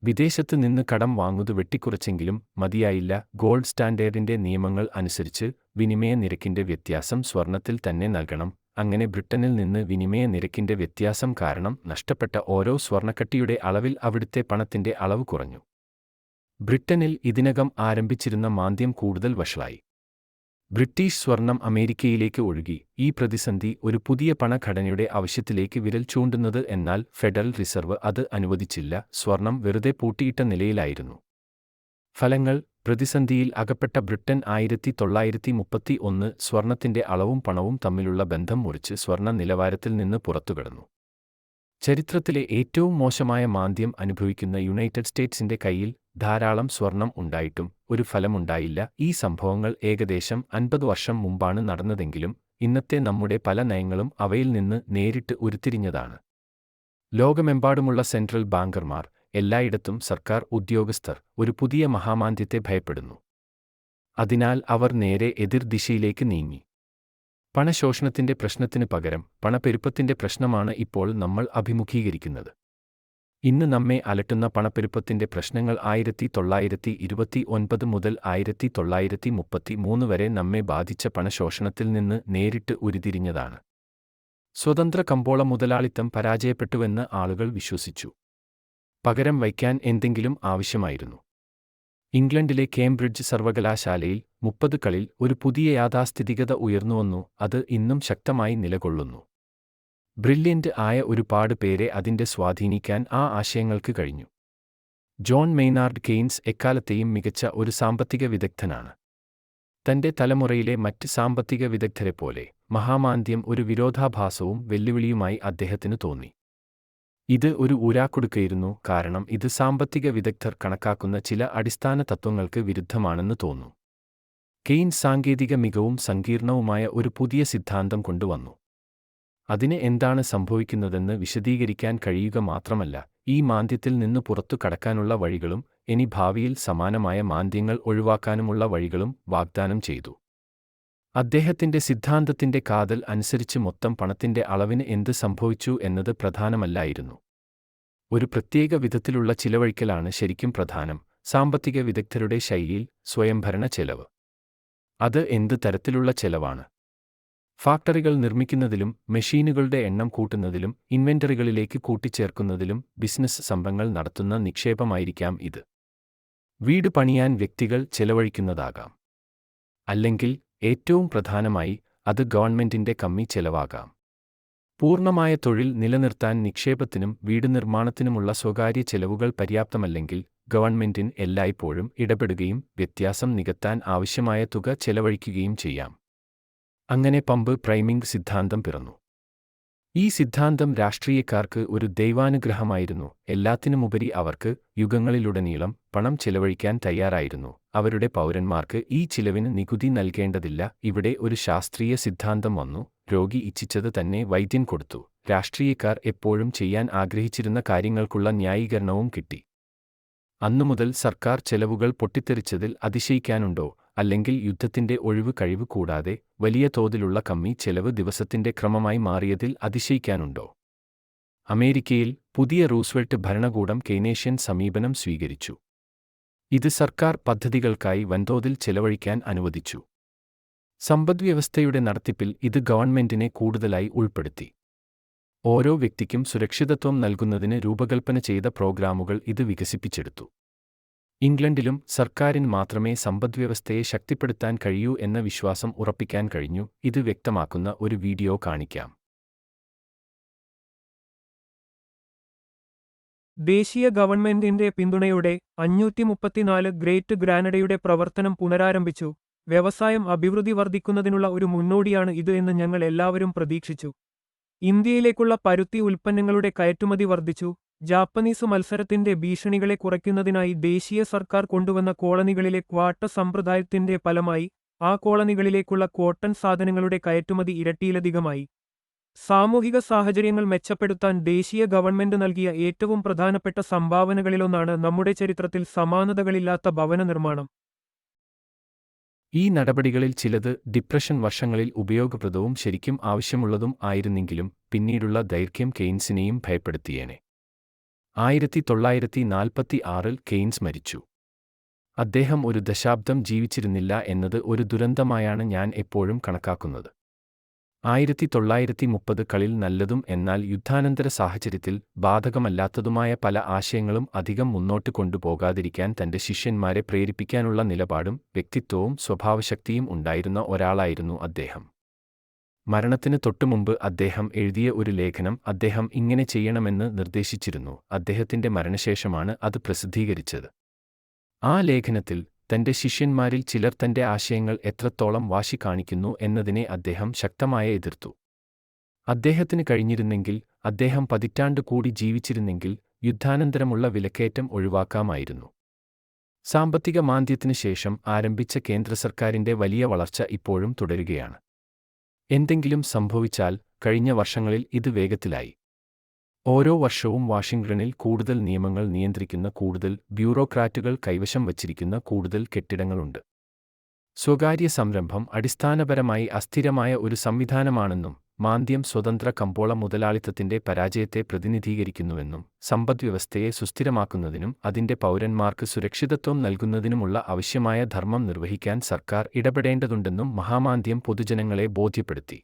വിദേശത്ത് നിന്ന് കടം വാങ്ങുന്നത് വെട്ടിക്കുറച്ചെങ്കിലും മതിയായില്ല. ഗോൾഡ് സ്റ്റാൻഡേർഡിന്റെ നിയമങ്ങൾ അനുസരിച്ച് വിനിമയ നിരക്കിന്റെ വ്യത്യാസം സ്വർണത്തിൽ തന്നെ നൽകണം. അങ്ങനെ ബ്രിട്ടനിൽ നിന്ന് വിനിമയ നിരക്കിന്റെ വ്യത്യാസം കാരണം നഷ്ടപ്പെട്ട ഓരോ സ്വർണ്ണക്കട്ടിയുടെ അളവിൽ അവിടുത്തെ പണത്തിന്റെ അളവ് കുറഞ്ഞു. ബ്രിട്ടനിൽ ഇതിനകം ആരംഭിച്ചിരുന്ന മാന്ദ്യം കൂടുതൽ വഷളായി. ബ്രിട്ടീഷ് സ്വർണം അമേരിക്കയിലേക്ക് ഒഴുകി. ഈ പ്രതിസന്ധി ഒരു പുതിയ പണഘടനയുടെ ആവശ്യത്തിലേക്ക് വിരൽ ചൂണ്ടുന്നത്. എന്നാൽ ഫെഡറൽ റിസർവ് അത് അനുവദിച്ചില്ല. സ്വർണം വെറുതെ പൂട്ടിയിട്ട നിലയിലായിരുന്നു. ഫലങ്ങൾ, പ്രതിസന്ധിയിൽ അകപ്പെട്ട ബ്രിട്ടൻ 1931 സ്വർണത്തിന്റെ അളവും പണവും തമ്മിലുള്ള ബന്ധം മുറിച്ച് സ്വർണ്ണ നിലവാരത്തിൽ നിന്ന് പുറത്തുകടന്നു. ചരിത്രത്തിലെ ഏറ്റവും മോശമായ മാന്ദ്യം അനുഭവിക്കുന്ന യുണൈറ്റഡ് സ്റ്റേറ്റ്സിന്റെ കയ്യിൽ ധാരാളം സ്വർണം ഉണ്ടായിട്ടും ഒരു ഫലമുണ്ടായില്ല. ഈ സംഭവങ്ങൾ ഏകദേശം 50 വർഷം മുമ്പാണ് നടന്നതെങ്കിലും ഇന്നത്തെ നമ്മുടെ പല നയങ്ങളും അവയിൽ നിന്ന് നേരിട്ട് ഉരുത്തിരിഞ്ഞതാണ്. ലോകമെമ്പാടുമുള്ള സെൻട്രൽ ബാങ്കർമാർ, എല്ലായിടത്തും സർക്കാർ ഉദ്യോഗസ്ഥർ ഒരു പുതിയ മഹാമാന്ദ്യത്തെ ഭയപ്പെടുന്നു. അതിനാൽ അവർ നേരെ എതിർ ദിശയിലേക്ക് നീങ്ങി. പണശോഷണത്തിന്റെ പ്രശ്നത്തിന് പകരം പണപ്പെരുപ്പത്തിന്റെ പ്രശ്നമാണ് ഇപ്പോൾ നമ്മൾ അഭിമുഖീകരിക്കുന്നത്. ഇന്ന് നമ്മെ അലട്ടുന്ന പണപ്പെരുപ്പത്തിന്റെ പ്രശ്നങ്ങൾ 1929 മുതൽ 1933 വരെ നമ്മെ ബാധിച്ച പണശോഷണത്തിൽ നിന്ന് നേരിട്ട് ഉരുത്തിരിഞ്ഞതാണ്. സ്വതന്ത്ര കമ്പോള മുതലാളിത്തം പരാജയപ്പെട്ടുവെന്ന് ആളുകൾ വിശ്വസിച്ചു. പകരം വയ്ക്കാൻ എന്തെങ്കിലും ആവശ്യമായിരുന്നു. ഇംഗ്ലണ്ടിലെ കേംബ്രിഡ്ജ് സർവകലാശാലയിൽ 30 കളിൽ ഒരു പുതിയ യാഥാസ്ഥിതികത ഉയർന്നുവന്നു. അത് ഇന്നും ശക്തമായി നിലകൊള്ളുന്നു. ബ്രില്യന്റ് ആയ ഒരുപാട് പേരെ അതിന്റെ സ്വാധീനിക്കാൻ ആ ആശയങ്ങൾക്ക് കഴിഞ്ഞു. ജോൺ മെയ്നാർഡ് കെയ്ൻസ് എക്കാലത്തെയും മികച്ച ഒരു സാമ്പത്തിക വിദഗ്ധനാണ്. തന്റെ തലമുറയിലെ മറ്റ് സാമ്പത്തിക വിദഗ്ധരെപ്പോലെ മഹാമാന്ദ്യം ഒരു വിരോധാഭാസവും വെല്ലുവിളിയുമായി അദ്ദേഹത്തിന് തോന്നി. ഇത് ഒരു ഊരാക്കുടുക്കയായിരുന്നു, കാരണം ഇത് സാമ്പത്തിക വിദഗ്ധർ കണക്കാക്കുന്ന ചില അടിസ്ഥാന തത്വങ്ങൾക്ക് വിരുദ്ധമാണെന്ന് തോന്നുന്നു. കെയ്ൻസ് സാങ്കേതിക മികവും സങ്കീർണവുമായ ഒരു പുതിയ സിദ്ധാന്തം കൊണ്ടുവന്നു. അതിന് എന്താണ് സംഭവിക്കുന്നതെന്ന് വിശദീകരിക്കാൻ കഴിയുക മാത്രമല്ല, ഈ മാന്ദ്യത്തിൽ നിന്ന് പുറത്തു കടക്കാനുള്ള വഴികളും ഇനി ഭാവിയിൽ സമാനമായ മാന്ദ്യങ്ങൾ ഒഴിവാക്കാനുമുള്ള വഴികളും വാഗ്ദാനം ചെയ്തു. അദ്ദേഹത്തിന്റെ സിദ്ധാന്തത്തിന്റെ കാതൽ അനുസരിച്ച് മൊത്തം പണത്തിന്റെ അളവിന് എന്ത് സംഭവിച്ചു എന്നത് പ്രധാനമല്ലായിരുന്നു. ഒരു പ്രത്യേക വിധത്തിലുള്ള ചിലവഴിക്കലാണ് ശരിക്കും പ്രധാനം, സാമ്പത്തിക വിദഗ്ധരുടെ ശൈലിയിൽ സ്വയംഭരണ ചെലവ്. അത് എന്ത് തരത്തിലുള്ള ചെലവാണ്? ഫാക്ടറികൾ നിർമ്മിക്കുന്നതിലും മെഷീനുകളുടെ എണ്ണം കൂട്ടുന്നതിലും ഇൻവെന്ററികളിലേക്ക് കൂട്ടിച്ചേർക്കുന്നതിലും ബിസിനസ് സംരംഭങ്ങൾ നടത്തുന്ന നിക്ഷേപമായിരിക്കാം ഇത്. വീട് പണിയാൻ വ്യക്തികൾ ചെലവഴിക്കുന്നതാകാം. അല്ലെങ്കിൽ ഏറ്റവും പ്രധാനമായി അത് ഗവൺമെന്റിന്റെ കമ്മി ചെലവാകാം. പൂർണ്ണമായ തൊഴിൽ നിലനിർത്താൻ നിക്ഷേപത്തിനും വീട് നിർമ്മാണത്തിനുമുള്ള സ്വകാര്യ ചെലവുകൾ പര്യാപ്തമല്ലെങ്കിൽ ഗവൺമെന്റിന് എല്ലായ്പ്പോഴും ഇടപെടുകയും വ്യത്യാസം നികത്താൻ ആവശ്യമായ തുക ചെലവഴിക്കുകയും ചെയ്യാം. അങ്ങനെ പമ്പ് പ്രൈമിംഗ് സിദ്ധാന്തം പിറന്നു. ഈ സിദ്ധാന്തം രാഷ്ട്രീയക്കാർക്ക് ഒരു ദൈവാനുഗ്രഹമായിരുന്നു. എല്ലാത്തിനുമുപരി അവർക്ക് യുഗങ്ങളിലുടനീളം പണം ചെലവഴിക്കാൻ തയ്യാറായിരുന്നു. അവരുടെ പൗരന്മാർക്ക് ഈ ചിലവിന് നികുതി നൽകേണ്ടതില്ല. ഇവിടെ ഒരു ശാസ്ത്രീയ സിദ്ധാന്തം വന്നു. രോഗി ഇച്ഛിച്ചത് തന്നെ വൈദ്യൻ കൊടുത്തു. രാഷ്ട്രീയക്കാർ എപ്പോഴും ചെയ്യാൻ ആഗ്രഹിച്ചിരുന്ന കാര്യങ്ങൾക്കുള്ള ന്യായീകരണവും കിട്ടി. അന്നുമുതൽ സർക്കാർ ചെലവുകൾ പൊട്ടിത്തെറിച്ചതിൽ അതിശയിക്കാനുണ്ടോ? അല്ലെങ്കിൽ യുദ്ധത്തിന്റെ ഒഴിവ് കഴിവ് കൂടാതെ വലിയ തോതിലുള്ള കമ്മി ചെലവ് ദിവസത്തിന്റെ ക്രമമായി മാറിയതിൽ അതിശയിക്കാനുണ്ടോ? അമേരിക്കയിൽ പുതിയ റൂസ്വെൽറ്റ് ഭരണകൂടം കെയ്നേഷ്യൻ സമീപനം സ്വീകരിച്ചു. ഇത് സർക്കാർ പദ്ധതികൾക്കായി വൻതോതിൽ ചെലവഴിക്കാൻ അനുവദിച്ചു. സമ്പദ്വ്യവസ്ഥയുടെ നടത്തിപ്പിൽ ഇത് ഗവൺമെന്റിനെ കൂടുതലായി ഉൾപ്പെടുത്തി. ഓരോ വ്യക്തിക്കും സുരക്ഷിതത്വം നൽകുന്നതിന് രൂപകൽപ്പന ചെയ്ത പ്രോഗ്രാമുകൾ ഇത് വികസിപ്പിച്ചെടുത്തു. ഇംഗ്ലണ്ടിലും സർക്കാരിന് മാത്രമേ സമ്പദ്വ്യവസ്ഥയെ ശക്തിപ്പെടുത്താൻ കഴിയൂ എന്ന വിശ്വാസം ഉറപ്പിക്കാൻ കഴിഞ്ഞു. ഇത് വ്യക്തമാക്കുന്ന ഒരു വീഡിയോ കാണിക്കാം. ദേശീയ ഗവൺമെന്റിന്റെ പിന്തുണയോടെ 534 ഗ്രേറ്റ് ഗ്രാനഡയുടെ പ്രവർത്തനം പുനരാരംഭിച്ചു. വ്യവസായം അഭിവൃദ്ധി വർദ്ധിക്കുന്നതിനുള്ള ഒരു മുന്നോടിയാണ് ഇത് എന്ന് ഞങ്ങൾ എല്ലാവരും പ്രതീക്ഷിച്ചു. ഇന്ത്യയിലേക്കുള്ള പരുത്തി ഉൽപ്പന്നങ്ങളുടെ കയറ്റുമതി വർദ്ധിച്ചു. ജാപ്പനീസ് മത്സരത്തിന്റെ ഭീഷണികളെ കുറയ്ക്കുന്നതിനായി ദേശീയ സർക്കാർ കൊണ്ടുവന്ന കോളനികളിലെ ക്വാട്ട സമ്പ്രദായത്തിന്റെ ഫലമായി ആ കോളനികളിലേക്കുള്ള കോട്ടൺ സാധനങ്ങളുടെ കയറ്റുമതി ഇരട്ടിയിലധികമായി. സാമൂഹിക സാഹചര്യങ്ങൾ മെച്ചപ്പെടുത്താൻ ദേശീയ ഗവൺമെന്റ് നൽകിയ ഏറ്റവും പ്രധാനപ്പെട്ട സംഭാവനകളിലൊന്നാണ് നമ്മുടെ ചരിത്രത്തിൽ സമാനതകളില്ലാത്ത ഭവന നിർമ്മാണം. ഈ നടപടികളിൽ ചിലത് ഡിപ്രഷൻ വർഷങ്ങളിൽ ഉപയോഗപ്രദവും ശരിക്കും ആവശ്യമുള്ളതും ആയിരുന്നെങ്കിലും പിന്നീടുള്ള ദൈർഘ്യം കെയ്ൻസിനെയും ഭയപ്പെടുത്തിയേനെ. 1946 കെയ്ൻസ് മരിച്ചു. അദ്ദേഹം ഒരു ദശാബ്ദം ജീവിച്ചിരുന്നില്ല എന്നത് ഒരു ദുരന്തമായാണ് ഞാൻ എപ്പോഴും കണക്കാക്കുന്നത്. 1930കളിൽ നല്ലതും എന്നാൽ യുദ്ധാനന്തര സാഹചര്യത്തിൽ ബാധകമല്ലാത്തതുമായ പല ആശയങ്ങളും അധികം മുന്നോട്ട് കൊണ്ടുപോകാതിരിക്കാൻ തന്റെ ശിഷ്യന്മാരെ പ്രേരിപ്പിക്കാനുള്ള നിലപാടും വ്യക്തിത്വവും സ്വഭാവശക്തിയും ഉണ്ടായിരുന്ന ഒരാളായിരുന്നു അദ്ദേഹം. മരണത്തിന് തൊട്ടുമുമ്പ് അദ്ദേഹം എഴുതിയ ഒരു ലേഖനം അദ്ദേഹം ഇങ്ങനെ ചെയ്യണമെന്ന് നിർദ്ദേശിച്ചിരുന്നു. അദ്ദേഹത്തിന്റെ മരണശേഷമാണ് അത് പ്രസിദ്ധീകരിച്ചത്. ആ ലേഖനത്തിൽ തന്റെ ശിഷ്യന്മാരിൽ ചിലർ തന്റെ ആശയങ്ങൾ എത്രത്തോളം വാശി കാണിക്കുന്നു എന്നതിനെ അദ്ദേഹം ശക്തമായി എതിർത്തു. അദ്ദേഹത്തിന് കഴിഞ്ഞിരുന്നെങ്കിൽ, അദ്ദേഹം പതിറ്റാണ്ട് കൂടി ജീവിച്ചിരുന്നെങ്കിൽ യുദ്ധാനന്തരമുള്ള വിലക്കയറ്റം ഒഴിവാക്കാമായിരുന്നു. സാമ്പത്തിക മാന്ദ്യത്തിനു ശേഷം ആരംഭിച്ച കേന്ദ്ര സർക്കാരിന്റെ വലിയ വളർച്ച ഇപ്പോഴും തുടരുകയാണ്. എന്തെങ്കിലും സംഭവിച്ചാൽ കഴിഞ്ഞ വർഷങ്ങളിൽ ഇത് വേഗത്തിലായി. ഓരോ വർഷവും വാഷിംഗ്ടണിൽ കൂടുതൽ നിയമങ്ങൾ നിയന്ത്രിക്കുന്ന കൂടുതൽ ബ്യൂറോക്രാറ്റുകൾ കൈവശം വച്ചിരിക്കുന്ന കൂടുതൽ കെട്ടിടങ്ങളുണ്ട്. സ്വകാര്യ സംരംഭം അടിസ്ഥാനപരമായി അസ്ഥിരമായ ഒരു സംവിധാനമാണെന്നും മാന്ദ്യം സ്വതന്ത്ര കമ്പോള മുതലാളിത്തത്തിന്റെ പരാജയത്തെ പ്രതിനിധീകരിക്കുന്നുവെന്നും സമ്പദ്വ്യവസ്ഥയെ സുസ്ഥിരമാക്കുന്നതിനും അതിന്റെ പൗരന്മാർക്ക് സുരക്ഷിതത്വം നൽകുന്നതിനുമുള്ള ആവശ്യമായ ധർമ്മം നിർവഹിക്കാൻ സർക്കാർ ഇടപെടേണ്ടതുണ്ടെന്നും മഹാമാന്ദ്യം പൊതുജനങ്ങളെ ബോധ്യപ്പെടുത്തി.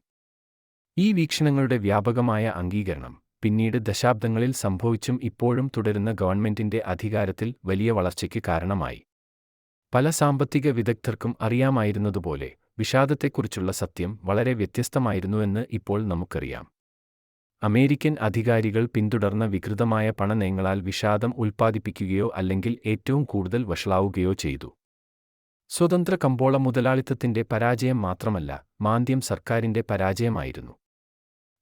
ഈ വീക്ഷണങ്ങളുടെ വ്യാപകമായ അംഗീകരണം പിന്നീട് ദശാബ്ദങ്ങളിൽ സംഭവിച്ചും ഇപ്പോഴും തുടരുന്ന ഗവൺമെന്റിന്റെ അധികാരത്തിൽ വലിയ വളർച്ചയ്ക്ക് കാരണമായി. പല സാമ്പത്തിക വിദഗ്ധർക്കും അറിയാമായിരുന്നതുപോലെ വിഷാദത്തെക്കുറിച്ചുള്ള സത്യം വളരെ വ്യത്യസ്തമായിരുന്നുവെന്ന് ഇപ്പോൾ നമുക്കറിയാം. അമേരിക്കൻ അധികാരികൾ പിന്തുടർന്ന വികൃതമായ പണനയങ്ങളാൽ വിഷാദം ഉൽപ്പാദിപ്പിക്കുകയോ അല്ലെങ്കിൽ ഏറ്റവും കൂടുതൽ വഷളാവുകയോ ചെയ്തു. സ്വതന്ത്ര കമ്പോള മുതലാളിത്തത്തിന്റെ പരാജയം മാത്രമല്ല, മാന്ദ്യം സർക്കാരിന്റെ പരാജയമായിരുന്നു.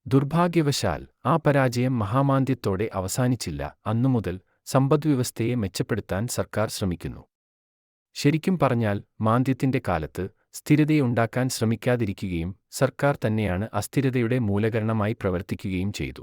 ദുർഭാഗ്യവശാൽ ആ പരാജയം മഹാമാന്ദ്യത്തോടെ അവസാനിച്ചില്ല. അന്നുമുതൽ സമ്പദ്വ്യവസ്ഥയെ മെച്ചപ്പെടുത്താൻ സർക്കാർ ശ്രമിക്കുന്നു. ശരിക്കും പറഞ്ഞാൽ മാന്ദ്യത്തിന്റെ കാലത്ത് സ്ഥിരതയുണ്ടാക്കാൻ ശ്രമിക്കാതിരിക്കുകയും സർക്കാർ തന്നെയാണ് അസ്ഥിരതയുടെ മൂലകരണമായി പ്രവർത്തിക്കുകയും ചെയ്തു.